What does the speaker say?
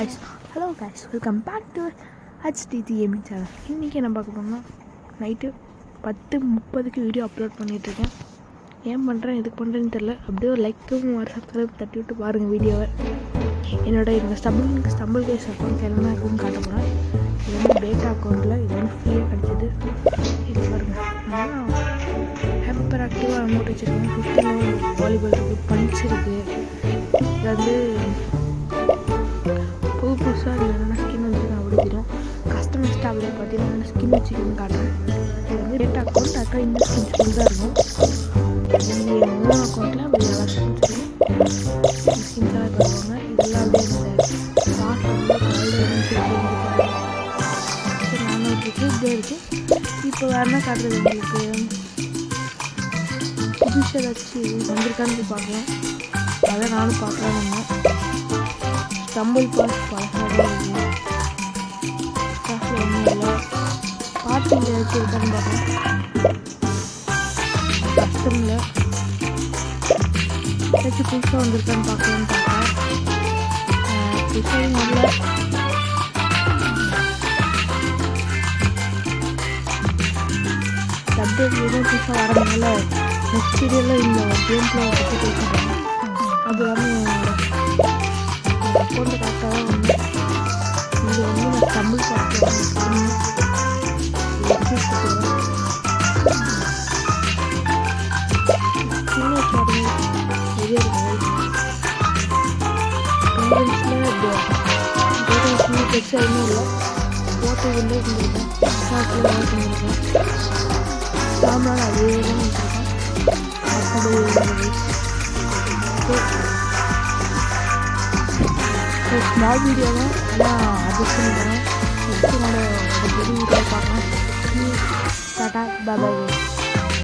guys, hello guys, welcome back to HTT Gaming channel. இன்றைக்கி என்ன பார்க்க போனோம்னா நைட்டு 10:30 வீடியோ அப்லோட் பண்ணிகிட்ருக்கேன். ஏன் பண்ணுறேன் எதுக்கு பண்ணுறேன்னு தெரில. அப்படியே ஒரு லைக்கும் ஒரு சப்ஸ்கிரைப் தட்டி விட்டு பாருங்கள் வீடியோவை. என்னோட ஸ்டம்பிள் கேஸ் அக்கௌண்ட் என்ன இருக்குன்னு காட்ட போகிறேன். இது வந்து பேட்டா அக்கௌண்ட்டில் இது வந்து ஃப்ரீயாக கிடச்சிது. இது பாருங்கள், நல்லா ஹேப்பர் ஆக்டிவாக அமௌண்ட் வச்சுருக்கேன். 15 வாலிபால் இருக்குது, பஞ்ச் இருக்குது. இது வந்து புதுசாக என்னென்ன ஸ்கின் வந்துருக்கு அப்படி தெரியும். கஸ்டமைஸ்டாக அப்படியே பார்த்தீங்கன்னா என்ன ஸ்கின் வச்சுக்கணும்னு காட்டுறேன். இது வந்து டேட்டா அக்கௌண்ட் அக்கா இந்த ஸ்கின் தான் இருக்கும். நீங்கள் மூணு அக்கௌண்ட்டில் அப்படி எல்லா ஸ்கின்ஸாக பண்ணுவாங்க. இதெல்லாம் அப்படியே இந்த பாஸ் வந்து நானும் இருக்குது இப்படியே இருக்குது. இப்போ வேறு என்ன காட்டுறது உங்களுக்கு புதுசாக ஏதாச்சும் வந்திருக்கான்னு பார்க்கலாம். அதை நானும் பார்க்கலான்னு ஸ்டம்பிள் பாஸ் பழசாக இருக்குது. ஸ்டாஃபில் ஒன்றும் இல்லை. பார்த்து ஏதாச்சும் இருக்கான்னு பார்க்கலாம். கஸ்டமில் ஏதாச்சும் புதுசாக வந்திருக்கான்னு பார்க்கலான்னு பார்த்தேன். புதுசாக நல்ல அப்டேட் எதுவும் புதுசாக வரதுனால நெக்ஸ்ட் வீடியோவில் இந்த கேம் பிளே பற்றி பேசுகிறேன். அது இல்லாமல் அக்கௌண்ட்டு கரெக்டாக தான் வந்து இது வந்து நான் தமிழ் பார்க்குறேன். சின்ன வச்சாரு நிறைய இருக்குது. பெருசாக இன்னும் இல்லை. போட்டதுலேயே இருந்திருக்கேன். பண்ணியிருக்கேன். சாம்பார் அதே தான் வச்சுருக்கேன். அப்படி ஸ்மால் வீடியோ தான், ஆனால் அட்ஜஸ்ட் பண்ணிக்கிறேன். என்னோட பெரிய வீடியோ பார்க்கலாம். டாட்டா பாய்.